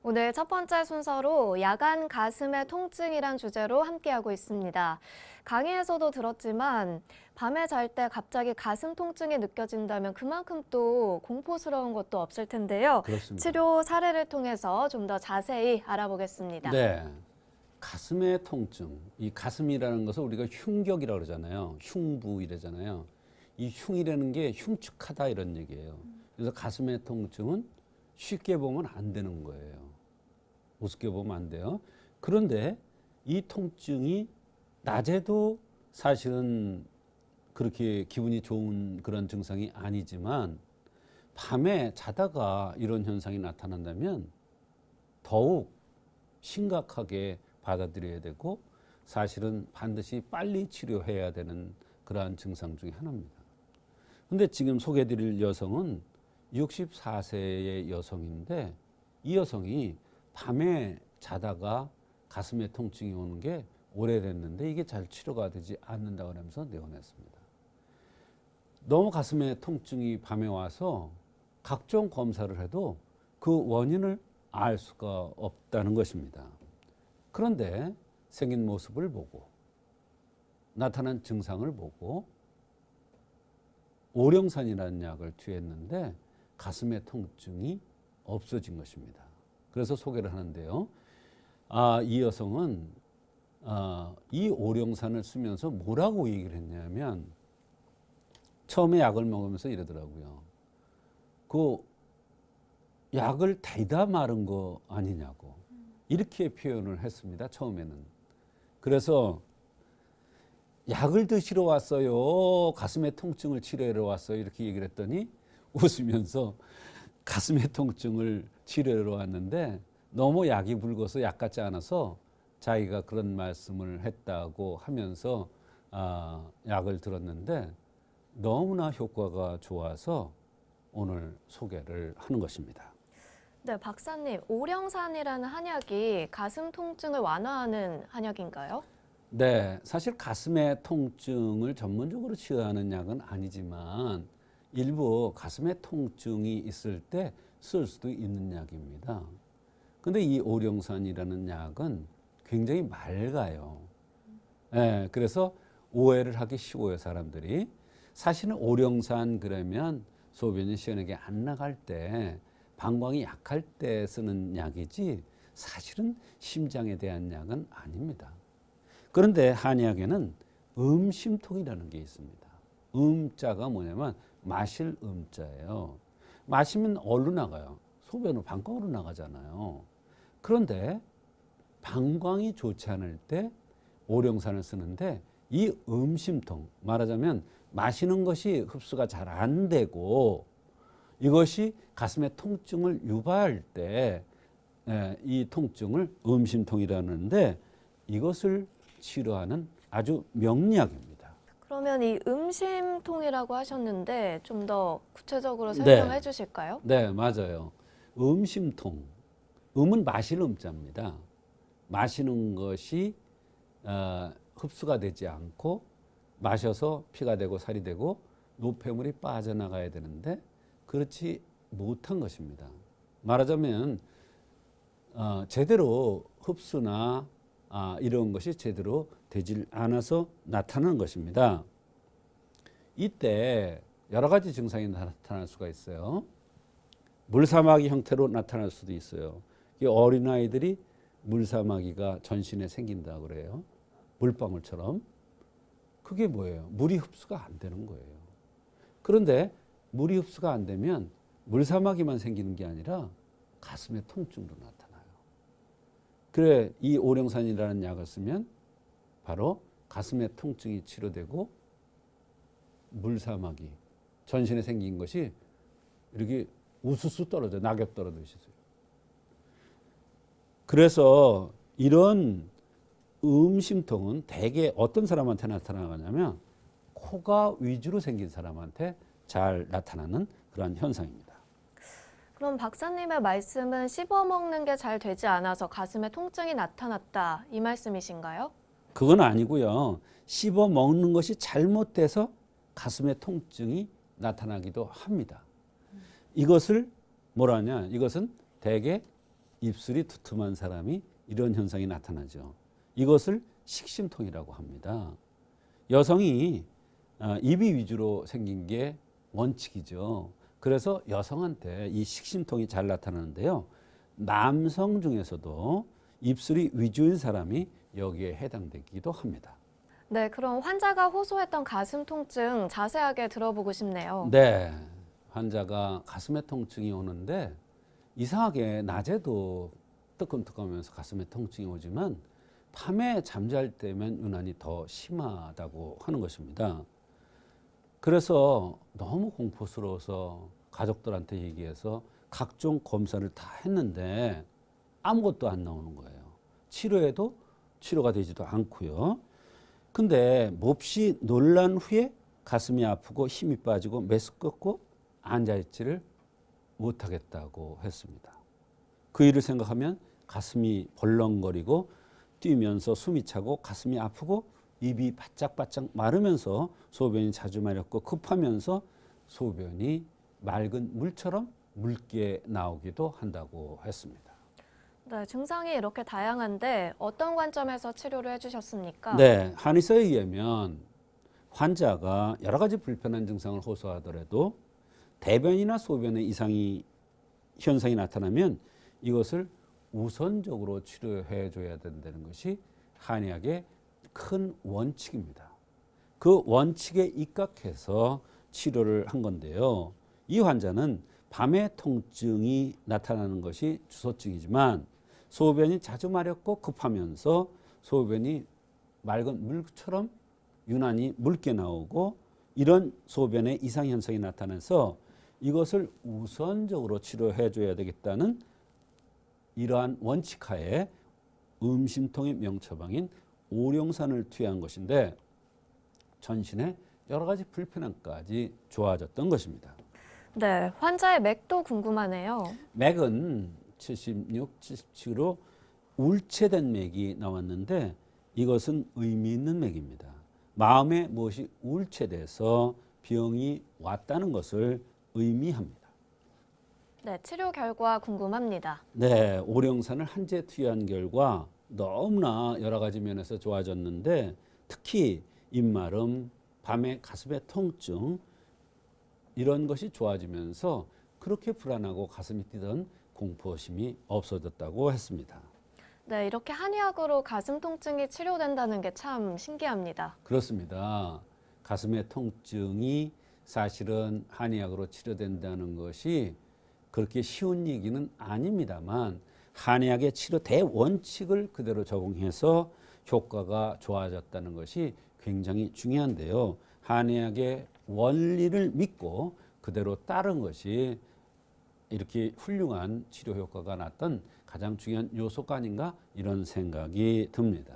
오늘 첫 번째 순서로 야간 가슴의 통증이란 주제로 함께하고 있습니다. 강의에서도 들었지만 밤에 잘 때 갑자기 가슴 통증이 느껴진다면 그만큼 또 공포스러운 것도 없을 텐데요. 그렇습니다. 치료 사례를 통해서 좀 더 자세히 알아보겠습니다. 네. 가슴의 통증. 이 가슴이라는 것을 우리가 흉격이라고 그러잖아요. 흉부 이러잖아요. 이 흉이라는 게 흉측하다 이런 얘기예요. 그래서 가슴의 통증은 쉽게 보면 안 되는 거예요. 우습게 보면 안 돼요. 그런데 이 통증이 낮에도 사실은 그렇게 기분이 좋은 그런 증상이 아니지만 밤에 자다가 이런 현상이 나타난다면 더욱 심각하게 받아들여야 되고 사실은 반드시 빨리 치료해야 되는 그러한 증상 중에 하나입니다. 근데 지금 소개해드릴 여성은 64세의 여성인데 이 여성이 밤에 자다가 가슴에 통증이 오는 게 오래됐는데 이게 잘 치료가 되지 않는다고 하면서 내원했습니다. 너무 가슴에 통증이 밤에 와서 각종 검사를 해도 그 원인을 알 수가 없다는 것입니다. 그런데 생긴 모습을 보고 나타난 증상을 보고 오령산이라는 약을 투여했는데 가슴의 통증이 없어진 것입니다. 그래서 소개를 하는데요. 이 여성은 이 오령산을 쓰면서 뭐라고 얘기를 했냐면 처음에 약을 먹으면서 이러더라고요. 그 약을 대다 마른 거 아니냐고 이렇게 표현을 했습니다. 처음에는. 그래서 약을 드시러 왔어요. 가슴의 통증을 치료하러 왔어요. 이렇게 얘기를 했더니 웃으면서 가슴의 통증을 치료하러 왔는데 너무 약이 묽어서 약 같지 않아서 자기가 그런 말씀을 했다고 하면서 약을 들었는데 너무나 효과가 좋아서 오늘 소개를 하는 것입니다. 네, 박사님, 오령산이라는 한약이 가슴 통증을 완화하는 한약인가요? 네, 사실 가슴의 통증을 전문적으로 치료하는 약은 아니지만 일부 가슴의 통증이 있을 때 쓸 수도 있는 약입니다. 근데 이 오령산이라는 약은 굉장히 맑아요. 네, 그래서 오해를 하기 쉬워요, 사람들이. 사실은 오령산 그러면 소변이 시원하게 안 나갈 때 방광이 약할 때 쓰는 약이지 사실은 심장에 대한 약은 아닙니다. 그런데 한약에는 음심통이라는 게 있습니다. 음자가 뭐냐면 마실 음자예요. 마시면 어디로 나가요? 소변으로 방광으로 나가잖아요. 그런데 방광이 좋지 않을 때 오령산을 쓰는데 이 음심통, 말하자면 마시는 것이 흡수가 잘 안 되고 이것이 가슴의 통증을 유발할 때 이 통증을 음심통이라는데 이것을 치료하는 아주 명약입니다. 그러면 이 음심통이라고 하셨는데 좀 더 구체적으로 네. 설명해 주실까요? 네, 맞아요. 음심통. 음은 마실 음자입니다. 마시는 것이 흡수가 되지 않고 마셔서 피가 되고 살이 되고 노폐물이 빠져나가야 되는데 그렇지 못한 것입니다. 말하자면 제대로 흡수나 이런 것이 제대로 되질 않아서 나타나는 것입니다. 이때 여러 가지 증상이 나타날 수가 있어요. 물사마귀 형태로 나타날 수도 있어요. 어린아이들이 물사마귀가 전신에 생긴다 그래요. 물방울처럼. 그게 뭐예요? 물이 흡수가 안 되는 거예요. 그런데 물이 흡수가 안 되면 물사마귀만 생기는 게 아니라 가슴의 통증도 나타나요. 그래 이 오령산이라는 약을 쓰면 바로 가슴의 통증이 치료되고 물사마귀 전신에 생긴 것이 이렇게 우수수 떨어져 낙엽 떨어지듯이. 그래서 이런 음심통은 대개 어떤 사람한테 나타나냐면 코가 위주로 생긴 사람한테 잘 나타나는 그런 현상입니다. 그럼 박사님의 말씀은 씹어먹는 게 잘 되지 않아서 가슴에 통증이 나타났다 이 말씀이신가요? 그건 아니고요. 씹어 먹는 것이 잘못돼서 가슴에 통증이 나타나기도 합니다. 이것을 뭐라 하냐? 이것은 대개 입술이 두툼한 사람이 이런 현상이 나타나죠. 이것을 식심통이라고 합니다. 여성이 입이 위주로 생긴 게 원칙이죠. 그래서 여성한테 이 식심통이 잘 나타나는데요. 남성 중에서도 입술이 위주인 사람이 여기에 해당되기도 합니다. 네, 그럼 환자가 호소했던 가슴 통증 자세하게 들어보고 싶네요. 네, 환자가 가슴에 통증이 오는데 이상하게 낮에도 뜨끔뜨끔하면서 가슴에 통증이 오지만 밤에 잠잘 때면 유난히 더 심하다고 하는 것입니다. 그래서 너무 공포스러워서 가족들한테 얘기해서 각종 검사를 다 했는데 아무것도 안 나오는 거예요. 치료해도 치료가 되지도 않고요. 근데 몹시 놀란 후에 가슴이 아프고 힘이 빠지고 메스껍고 앉아있지를 못하겠다고 했습니다. 그 일을 생각하면 가슴이 벌렁거리고 뛰면서 숨이 차고 가슴이 아프고 입이 바짝바짝 마르면서 소변이 자주 마렵고 급하면서 소변이 맑은 물처럼 묽게 나오기도 한다고 했습니다. 네, 증상이 이렇게 다양한데 어떤 관점에서 치료를 해주셨습니까? 네, 한의사에 의하면 환자가 여러 가지 불편한 증상을 호소하더라도 대변이나 소변에 현상이 나타나면 이것을 우선적으로 치료해 줘야 된다는 것이 한의학의 큰 원칙입니다. 그 원칙에 입각해서 치료를 한 건데요. 이 환자는 밤에 통증이 나타나는 것이 주소증이지만 소변이 자주 마렵고 급하면서 소변이 맑은 물처럼 유난히 묽게 나오고 이런 소변의 이상 현상이 나타나서 이것을 우선적으로 치료해 줘야 되겠다는 이러한 원칙하에 음심통의 명처방인 오룡산을 투여한 것인데 전신에 여러 가지 불편함까지 좋아졌던 것입니다. 네, 환자의 맥도 궁금하네요. 맥은 76, 77로 울체된 맥이 나왔는데 이것은 의미 있는 맥입니다. 마음에 무엇이 울체돼서 병이 왔다는 것을 의미합니다. 네, 치료 결과 궁금합니다. 네, 오룡산을 한제 투여한 결과 너무나 여러 가지 면에서 좋아졌는데 특히 입마름, 밤에 가슴의 통증 이런 것이 좋아지면서 그렇게 불안하고 가슴이 뛰던 공포심이 없어졌다고 했습니다. 네, 이렇게 한의학으로 가슴 통증이 치료된다는 게 참 신기합니다. 그렇습니다. 가슴의 통증이 사실은 한의학으로 치료된다는 것이 그렇게 쉬운 얘기는 아닙니다만 한의학의 치료 대원칙을 그대로 적용해서 효과가 좋아졌다는 것이 굉장히 중요한데요. 한의학의 원리를 믿고 그대로 따른 것이 이렇게 훌륭한 치료 효과가 났던 가장 중요한 요소가 아닌가 이런 생각이 듭니다.